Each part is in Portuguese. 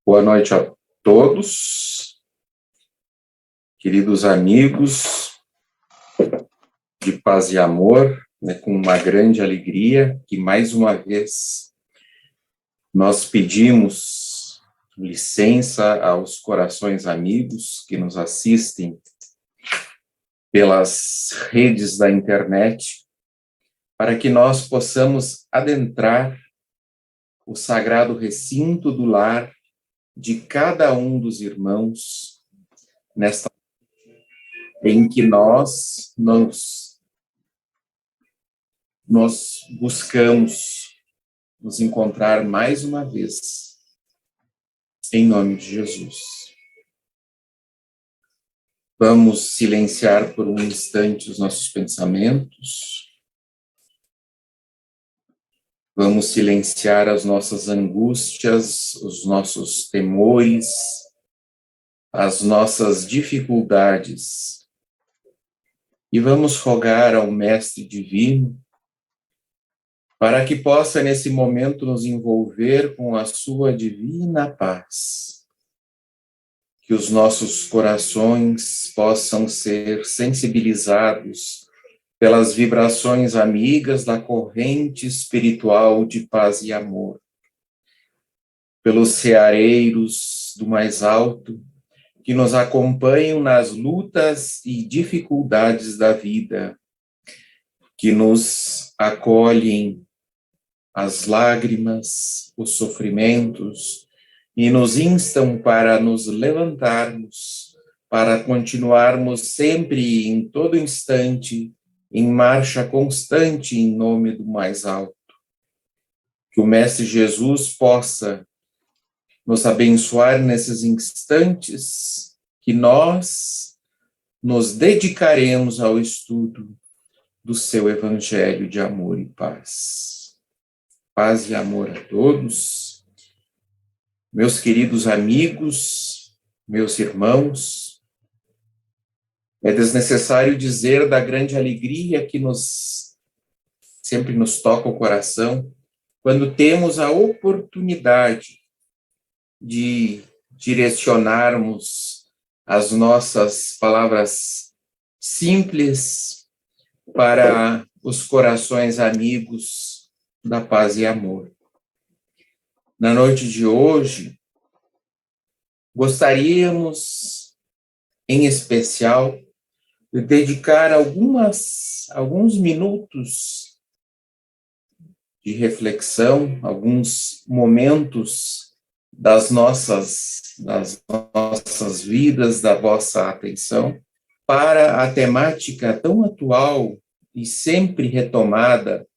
Boa noite a todos, queridos amigos de paz e amor, com uma grande alegria que mais uma vez nós pedimos licença aos corações amigos que nos assistem pelas redes da internet, para que nós possamos adentrar o sagrado recinto do lar de cada um dos irmãos nesta em que nós buscamos nos encontrar mais uma vez, em nome de Jesus. Vamos silenciar por um instante os nossos pensamentos, vamos silenciar as nossas angústias, os nossos temores, as nossas dificuldades, e vamos rogar ao Mestre Divino para que possa, nesse momento, nos envolver com a sua divina paz. Que os nossos corações possam ser sensibilizados pelas vibrações amigas da corrente espiritual de paz e amor. Pelos ceareiros do mais alto, que nos acompanham nas lutas e dificuldades da vida, que nos acolhem as lágrimas, os sofrimentos, e nos instam para nos levantarmos, para continuarmos sempre, em todo instante, em marcha constante em nome do mais alto. Que o Mestre Jesus possa nos abençoar nesses instantes que nós nos dedicaremos ao estudo do seu Evangelho de amor e paz. Paz e amor a todos, meus queridos amigos, meus irmãos. É desnecessário dizer da grande alegria que sempre nos toca o coração quando temos a oportunidade de direcionarmos as nossas palavras simples para os corações amigos da paz e amor. Na noite de hoje, gostaríamos, em especial, de dedicar alguns minutos de reflexão, alguns momentos das nossas vidas, da vossa atenção, para a temática tão atual e sempre retomada,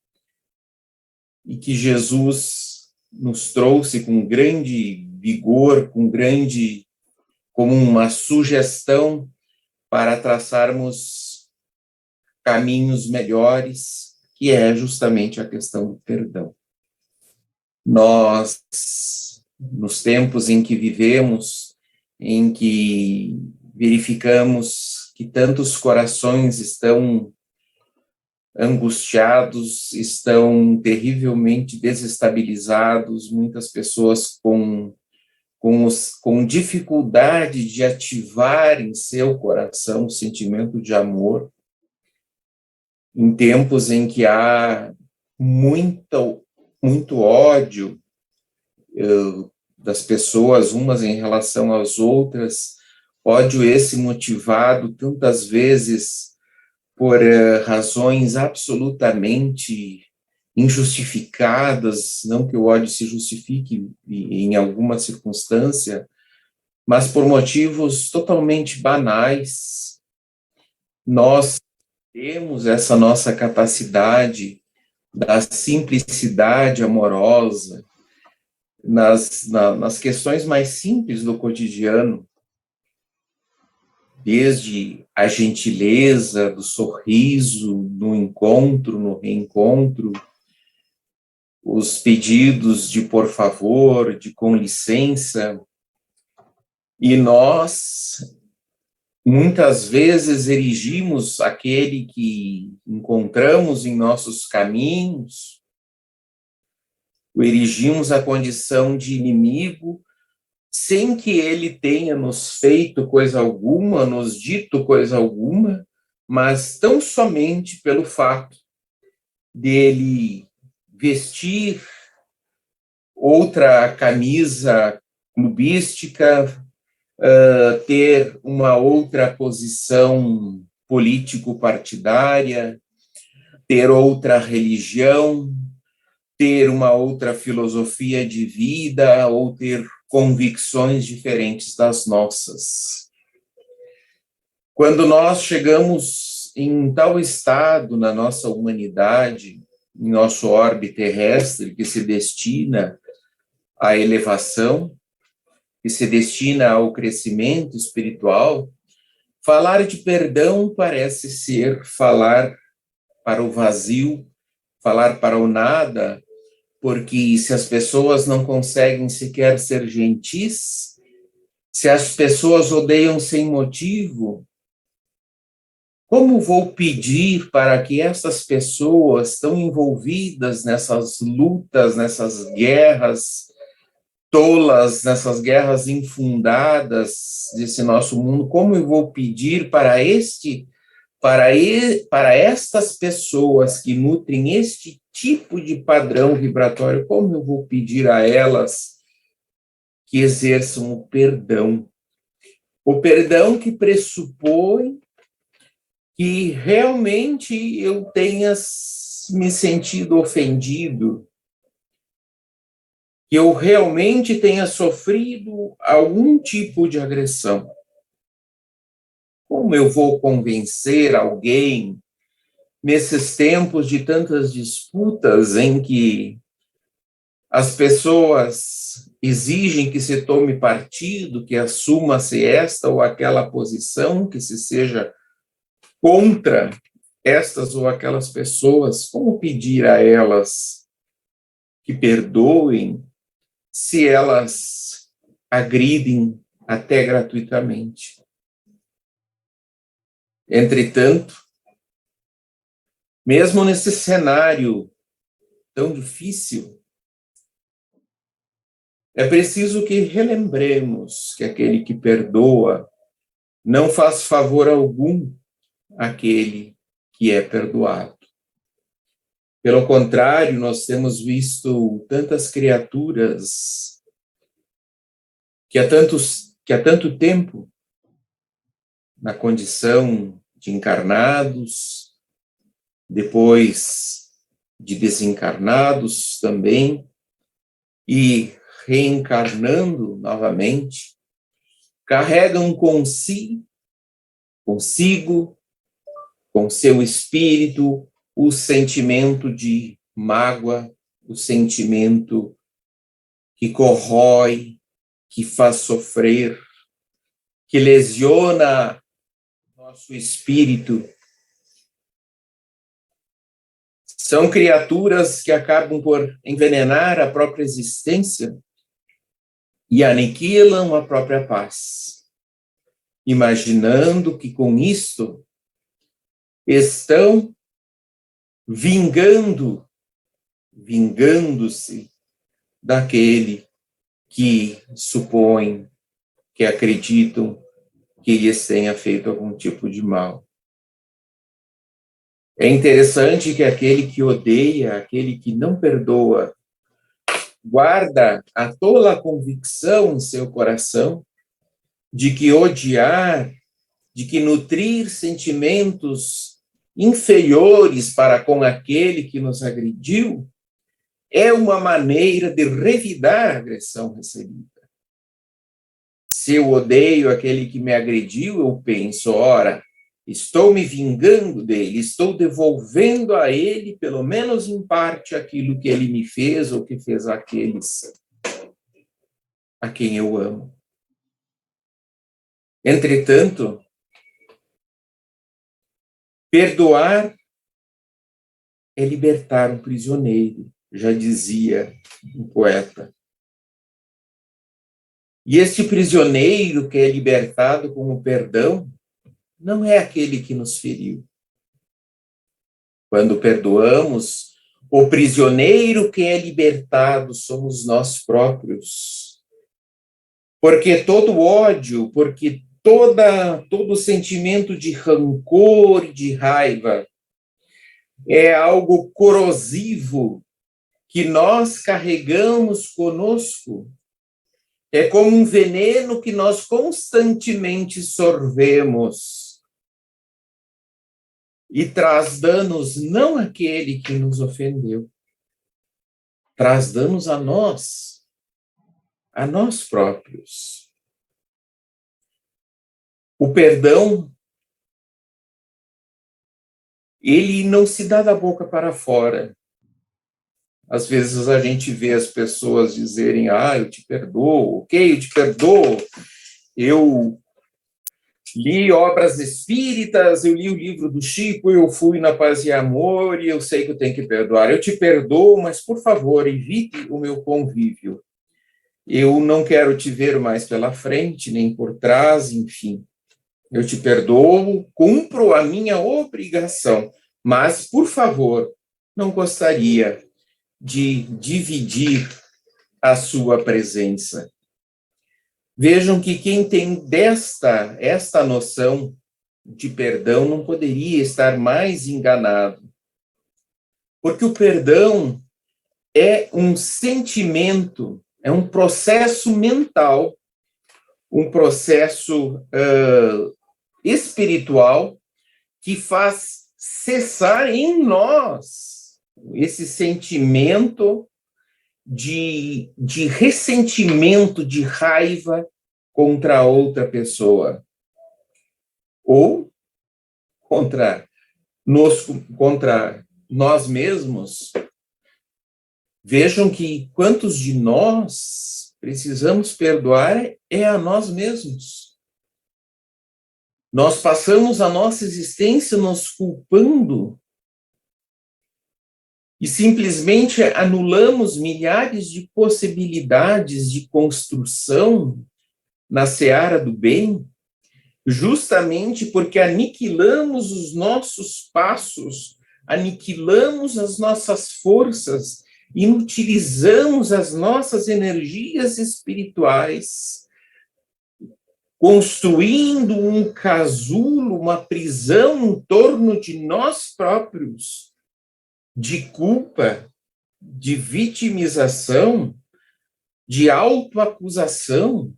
e que Jesus nos trouxe com grande vigor, como uma sugestão para traçarmos caminhos melhores, que é justamente a questão do perdão. Nós, nos tempos em que vivemos, em que verificamos que tantos corações estão angustiados, estão terrivelmente desestabilizados, muitas pessoas com dificuldade de ativar em seu coração o sentimento de amor, em tempos em que há muito ódio das pessoas umas em relação às outras, ódio esse motivado tantas vezes por razões absolutamente injustificadas, não que o ódio se justifique em alguma circunstância, mas por motivos totalmente banais. Nós temos essa nossa capacidade da simplicidade amorosa nas questões mais simples do cotidiano, desde a gentileza, do sorriso, no encontro, no reencontro, os pedidos de por favor, de com licença, e nós, muitas vezes, erigimos aquele que encontramos em nossos caminhos, o erigimos à condição de inimigo, sem que ele tenha nos feito coisa alguma, nos dito coisa alguma, mas tão somente pelo fato dele vestir outra camisa clubística, ter uma outra posição político-partidária, ter outra religião, ter uma outra filosofia de vida ou ter convicções diferentes das nossas. Quando nós chegamos em tal estado na nossa humanidade, em nosso orbe terrestre, que se destina à elevação, que se destina ao crescimento espiritual, falar de perdão parece ser falar para o vazio, falar para o nada, porque se as pessoas não conseguem sequer ser gentis, se as pessoas odeiam sem motivo, como vou pedir para que essas pessoas tão envolvidas nessas lutas, nessas guerras tolas, nessas guerras infundadas desse nosso mundo, como eu vou pedir para estas pessoas que nutrem este tipo de padrão vibratório, como eu vou pedir a elas que exerçam o perdão? O perdão que pressupõe que realmente eu tenha me sentido ofendido, que eu realmente tenha sofrido algum tipo de agressão. Como eu vou convencer alguém nesses tempos de tantas disputas em que as pessoas exigem que se tome partido, que assuma-se esta ou aquela posição, que se seja contra estas ou aquelas pessoas, como pedir a elas que perdoem se elas agridem até gratuitamente? Entretanto, mesmo nesse cenário tão difícil, é preciso que relembremos que aquele que perdoa não faz favor algum àquele que é perdoado. Pelo contrário, nós temos visto tantas criaturas que há tanto tempo, na condição de encarnados, depois de desencarnados também, e reencarnando novamente, carregam consigo, com seu espírito, o sentimento de mágoa, o sentimento que corrói, que faz sofrer, que lesiona nosso espírito. São criaturas que acabam por envenenar a própria existência e aniquilam a própria paz, imaginando que com isto estão vingando-se daquele que supõem, que acreditam que lhes tenha feito algum tipo de mal. É interessante que aquele que odeia, aquele que não perdoa, guarda a tola convicção em seu coração de que odiar, de que nutrir sentimentos inferiores para com aquele que nos agrediu, é uma maneira de revidar a agressão recebida. Se eu odeio aquele que me agrediu, eu penso, ora, estou me vingando dele, estou devolvendo a ele, pelo menos em parte, aquilo que ele me fez ou que fez àqueles a quem eu amo. Entretanto, perdoar é libertar um prisioneiro, já dizia um poeta. E este prisioneiro que é libertado com o perdão não é aquele que nos feriu. Quando perdoamos, o prisioneiro que é libertado somos nós próprios. Porque todo ódio, porque todo sentimento de rancor e de raiva é algo corrosivo que nós carregamos conosco. É como um veneno que nós constantemente sorvemos e traz danos não àquele que nos ofendeu, traz danos a nós próprios. O perdão, ele não se dá da boca para fora. Às vezes a gente vê as pessoas dizerem, eu te perdoo, ok, eu te perdoo, eu li obras espíritas, eu li o livro do Chico, eu fui na Paz e Amor e eu sei que eu tenho que perdoar. Eu te perdoo, mas, por favor, evite o meu convívio. Eu não quero te ver mais pela frente, nem por trás, enfim. Eu te perdoo, cumpro a minha obrigação, mas, por favor, não gostaria de dividir a sua presença. Vejam que quem tem esta noção de perdão não poderia estar mais enganado. Porque o perdão é um sentimento, é um processo mental, um processo espiritual que faz cessar em nós esse sentimento de ressentimento, de raiva contra outra pessoa. Ou contra nós mesmos. Vejam que quantos de nós precisamos perdoar é a nós mesmos. Nós passamos a nossa existência nos culpando e simplesmente anulamos milhares de possibilidades de construção na seara do bem, justamente porque aniquilamos os nossos passos, aniquilamos as nossas forças, inutilizamos as nossas energias espirituais, construindo um casulo, uma prisão em torno de nós próprios, de culpa, de vitimização, de autoacusação.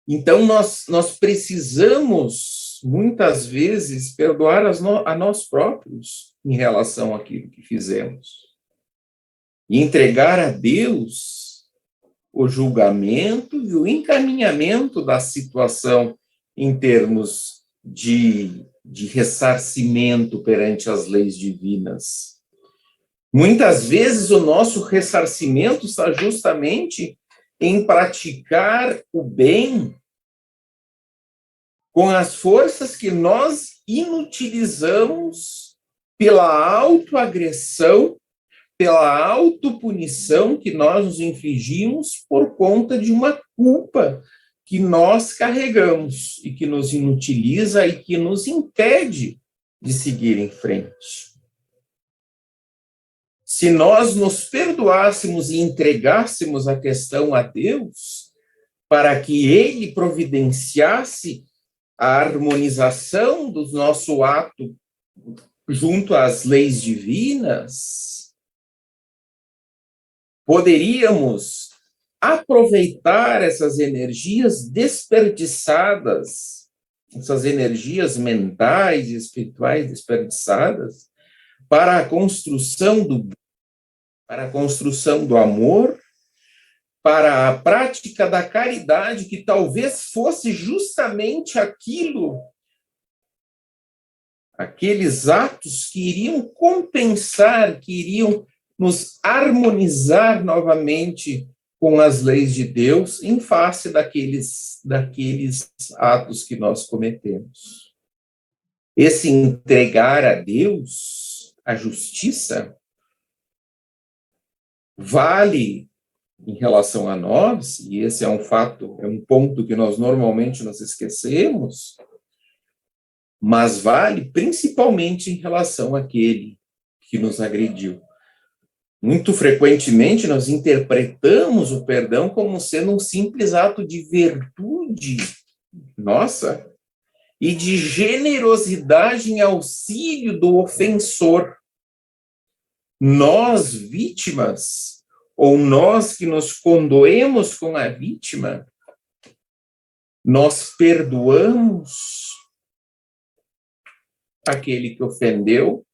Então, nós precisamos, muitas vezes, perdoar a nós próprios em relação àquilo que fizemos. E entregar a Deus o julgamento e o encaminhamento da situação em termos de ressarcimento perante as leis divinas. Muitas vezes o nosso ressarcimento está justamente em praticar o bem com as forças que nós inutilizamos pela autoagressão, pela autopunição que nós nos infligimos por conta de uma culpa que nós carregamos e que nos inutiliza e que nos impede de seguir em frente. Se nós nos perdoássemos e entregássemos a questão a Deus, para que Ele providenciasse a harmonização do nosso ato junto às leis divinas, poderíamos aproveitar essas energias desperdiçadas, essas energias mentais e espirituais desperdiçadas, para a construção do amor, para a prática da caridade, que talvez fosse justamente aqueles atos que iriam compensar, que iriam nos harmonizar novamente com as leis de Deus em face daqueles atos que nós cometemos. Esse entregar a Deus a justiça vale em relação a nós, e esse é um fato, é um ponto que nós normalmente nos esquecemos, mas vale principalmente em relação àquele que nos agrediu. Muito frequentemente nós interpretamos o perdão como sendo um simples ato de virtude nossa e de generosidade em auxílio do ofensor. Nós, vítimas, ou nós que nos condoemos com a vítima, nós perdoamos aquele que ofendeu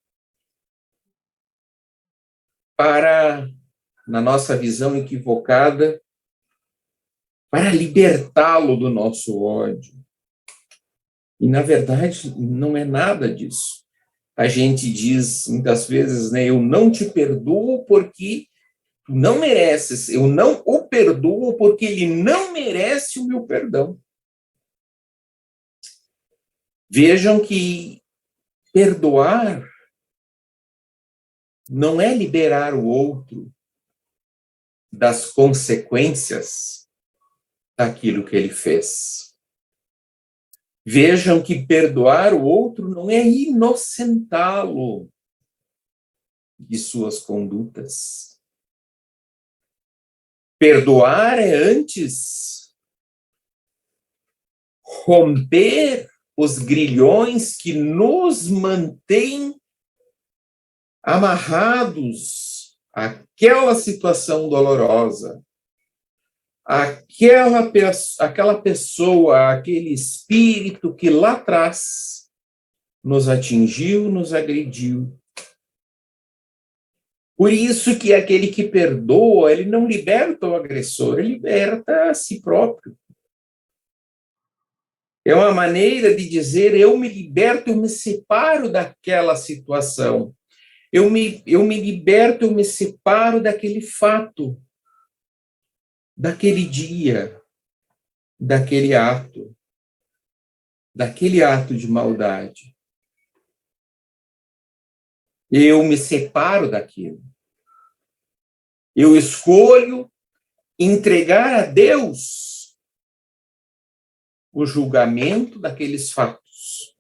para, na nossa visão equivocada, para libertá-lo do nosso ódio. E, na verdade, não é nada disso. A gente diz, muitas vezes, né, eu não te perdoo porque tu não mereces, eu não o perdoo porque ele não merece o meu perdão. Vejam que perdoar não é liberar o outro das consequências daquilo que ele fez. Vejam que perdoar o outro não é inocentá-lo de suas condutas. Perdoar é antes romper os grilhões que nos mantêm amarrados àquela situação dolorosa, aquela pessoa, aquele espírito que lá atrás nos atingiu, nos agrediu. Por isso que aquele que perdoa, ele não liberta o agressor, ele liberta a si próprio. É uma maneira de dizer, eu me liberto, eu me separo daquela situação. Eu me liberto, eu me separo daquele fato, daquele dia, daquele ato de maldade. Eu me separo daquilo. Eu escolho entregar a Deus o julgamento daqueles fatos.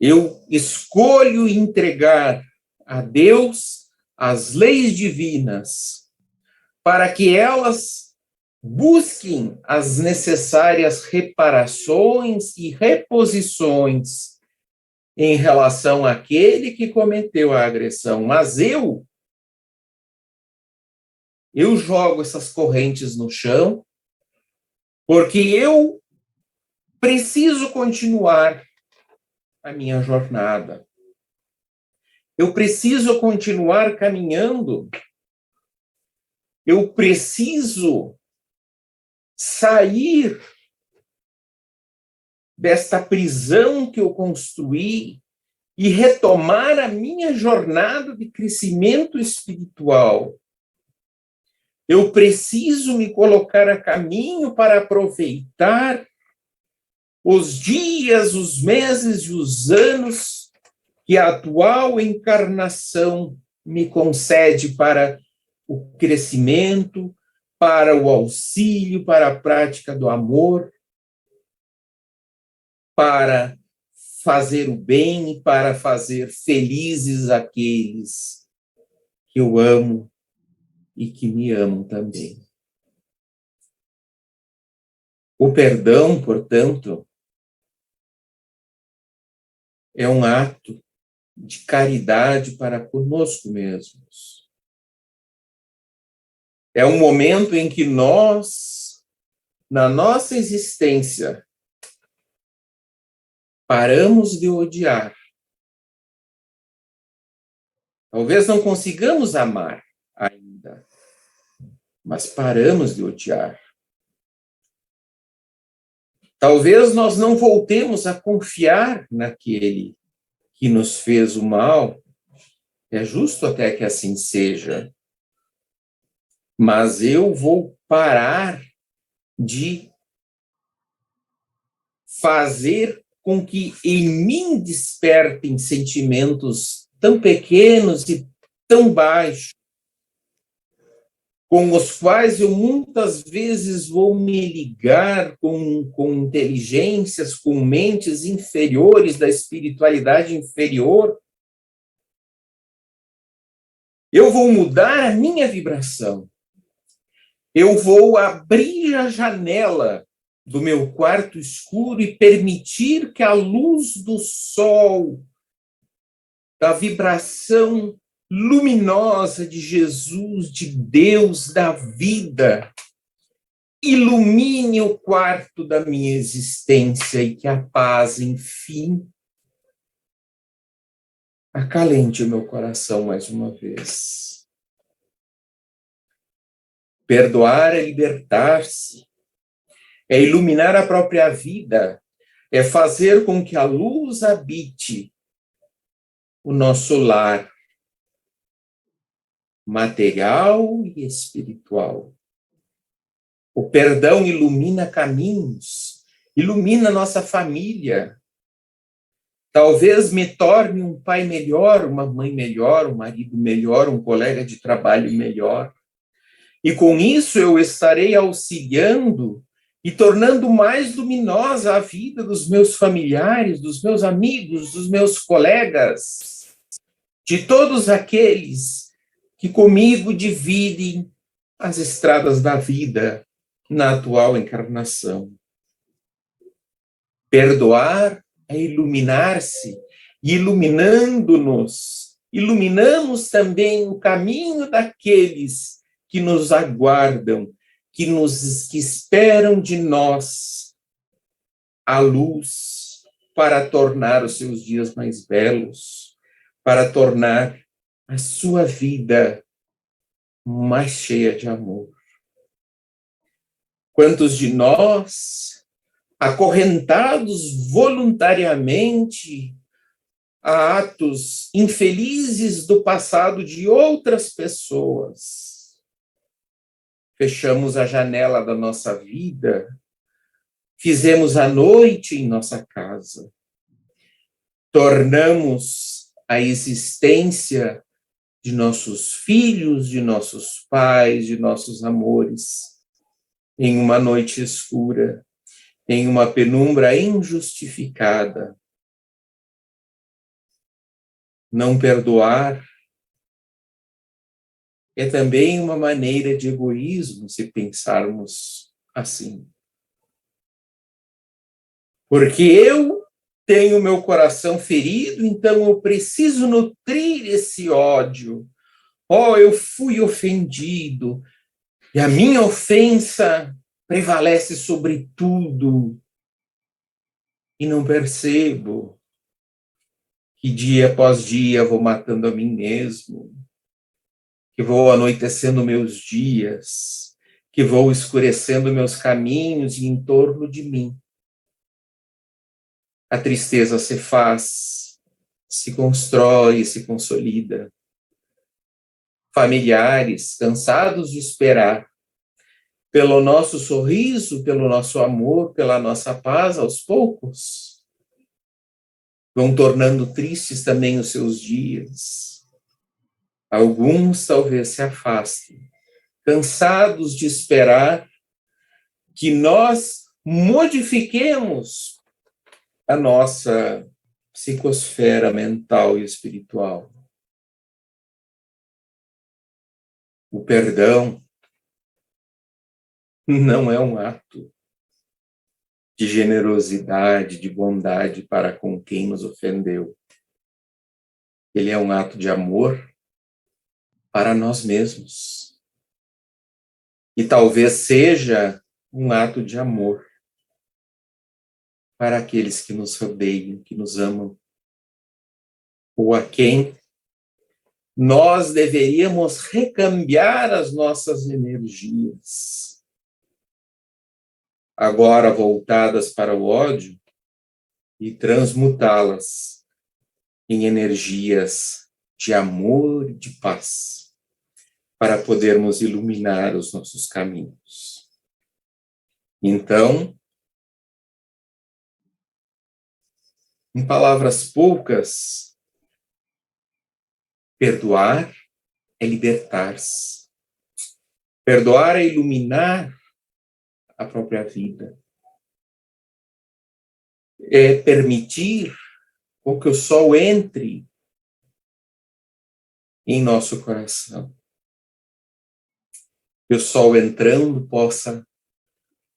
Eu escolho entregar a Deus as leis divinas para que elas busquem as necessárias reparações e reposições em relação àquele que cometeu a agressão. Mas eu jogo essas correntes no chão, porque eu preciso continuar a minha jornada. Eu preciso continuar caminhando. Eu preciso sair desta prisão que eu construí e retomar a minha jornada de crescimento espiritual. Eu preciso me colocar a caminho para aproveitar os dias, os meses e os anos que a atual encarnação me concede para o crescimento, para o auxílio, para a prática do amor, para fazer o bem e para fazer felizes aqueles que eu amo e que me amam também. O perdão, portanto, é um ato de caridade para conosco mesmos. É um momento em que nós, na nossa existência, paramos de odiar. Talvez não consigamos amar ainda, mas paramos de odiar. Talvez nós não voltemos a confiar naquele que nos fez o mal. É justo até que assim seja. Mas eu vou parar de fazer com que em mim despertem sentimentos tão pequenos e tão baixos, com os quais eu muitas vezes vou me ligar com inteligências, com mentes inferiores da espiritualidade inferior, Eu vou mudar a minha vibração. Eu vou abrir a janela do meu quarto escuro e permitir que a luz do sol, da vibração luminosa de Jesus, de Deus, da vida, ilumine o quarto da minha existência e que a paz, enfim, acalente o meu coração mais uma vez. Perdoar é libertar-se, é iluminar a própria vida, é fazer com que a luz habite o nosso lar material e espiritual. O perdão ilumina caminhos, ilumina nossa família. Talvez me torne um pai melhor, uma mãe melhor, um marido melhor, um colega de trabalho melhor. E com isso eu estarei auxiliando e tornando mais luminosa a vida dos meus familiares, dos meus amigos, dos meus colegas, de todos aqueles que comigo dividem as estradas da vida na atual encarnação. Perdoar é iluminar-se, e iluminando-nos, iluminamos também o caminho daqueles que nos aguardam, que esperam de nós a luz para tornar os seus dias mais belos, para tornar a sua vida mais cheia de amor. Quantos de nós, acorrentados voluntariamente a atos infelizes do passado de outras pessoas, fechamos a janela da nossa vida, fizemos a noite em nossa casa, tornamos a existência de nossos filhos, de nossos pais, de nossos amores, em uma noite escura, em uma penumbra injustificada. Não perdoar é também uma maneira de egoísmo, se pensarmos assim. Porque eu tenho meu coração ferido, então eu preciso nutrir esse ódio. Oh, eu fui ofendido, e a minha ofensa prevalece sobre tudo. E não percebo que dia após dia vou matando a mim mesmo, que vou anoitecendo meus dias, que vou escurecendo meus caminhos e em torno de mim. A tristeza se faz, se constrói, se consolida. Familiares, cansados de esperar, pelo nosso sorriso, pelo nosso amor, pela nossa paz, aos poucos, vão tornando tristes também os seus dias. Alguns talvez se afastem, cansados de esperar que nós modifiquemos a nossa psicosfera mental e espiritual. O perdão não é um ato de generosidade, de bondade para com quem nos ofendeu. Ele é um ato de amor para nós mesmos. E talvez seja um ato de amor para aqueles que nos rodeiam, que nos amam, ou a quem nós deveríamos recambiar as nossas energias, agora voltadas para o ódio, e transmutá-las em energias de amor e de paz, para podermos iluminar os nossos caminhos. Então, em palavras poucas, perdoar é libertar-se. Perdoar é iluminar a própria vida. É permitir com que o sol entre em nosso coração. Que o sol entrando possa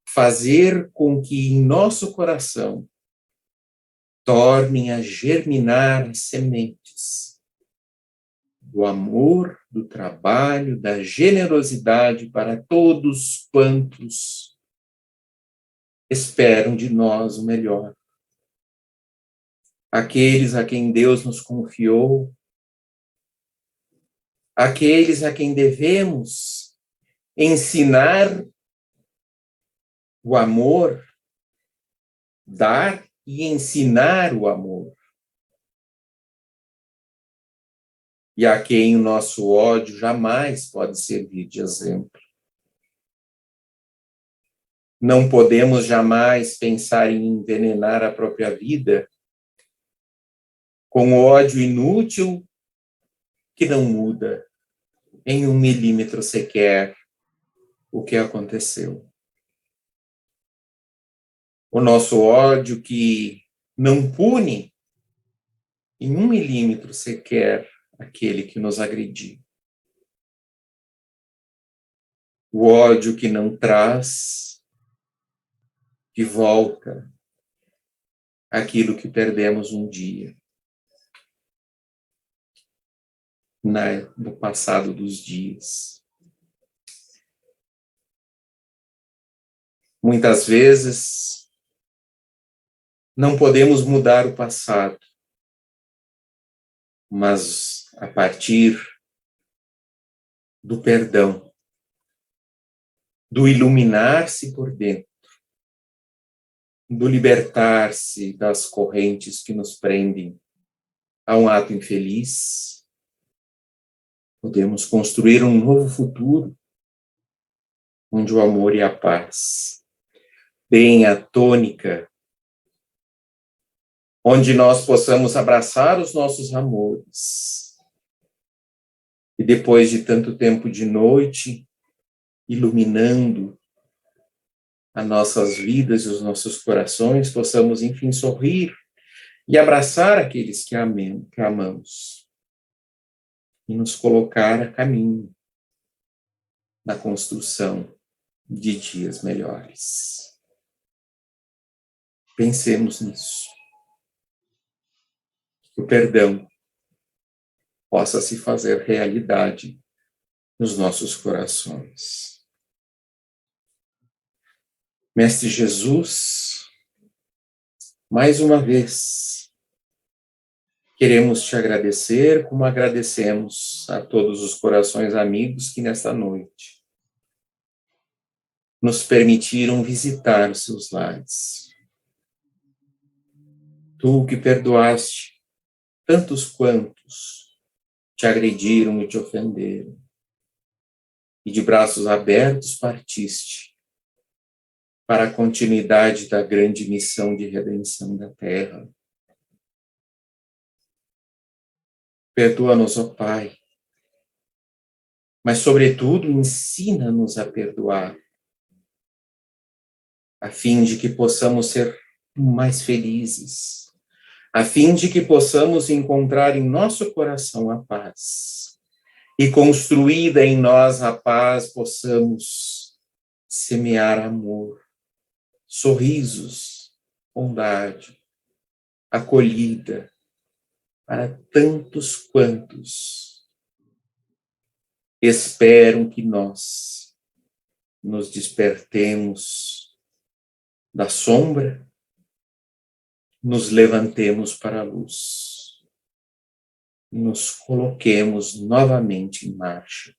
fazer com que em nosso coração tornem a germinar as sementes do amor, do trabalho, da generosidade para todos quantos esperam de nós o melhor. Aqueles a quem Deus nos confiou, aqueles a quem devemos ensinar o amor, dar e ensinar o amor. E a quem o nosso ódio jamais pode servir de exemplo. Não podemos jamais pensar em envenenar a própria vida com ódio inútil que não muda em 1 milímetro sequer o que aconteceu. O nosso ódio que não pune em 1 milímetro sequer aquele que nos agrediu. O ódio que não traz de volta aquilo que perdemos um dia, no passado dos dias. Muitas vezes não podemos mudar o passado, mas a partir do perdão, do iluminar-se por dentro, do libertar-se das correntes que nos prendem a um ato infeliz, podemos construir um novo futuro, onde o amor e a paz deem a tônica, onde nós possamos abraçar os nossos amores. E depois de tanto tempo de noite, iluminando as nossas vidas e os nossos corações, possamos, enfim, sorrir e abraçar aqueles que amamos e nos colocar a caminho na construção de dias melhores. Pensemos nisso. Que o perdão possa se fazer realidade nos nossos corações. Mestre Jesus, mais uma vez, queremos te agradecer, como agradecemos a todos os corações amigos que nesta noite nos permitiram visitar os seus lares. Tu que perdoaste tantos quantos te agrediram e te ofenderam, e de braços abertos partiste para a continuidade da grande missão de redenção da Terra. Perdoa-nos, ó Pai, mas, sobretudo, ensina-nos a perdoar, a fim de que possamos ser mais felizes, a fim de que possamos encontrar em nosso coração a paz, e construída em nós a paz, possamos semear amor, sorrisos, bondade, acolhida para tantos quantos esperam que nós nos despertemos da sombra, nos levantemos para a luz, nos coloquemos novamente em marcha,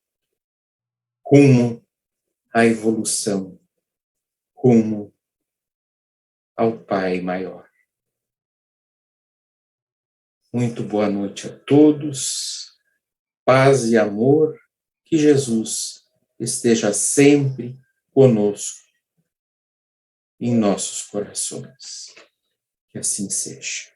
rumo à evolução, rumo ao Pai maior. Muito boa noite a todos, paz e amor, que Jesus esteja sempre conosco em nossos corações. Que assim seja.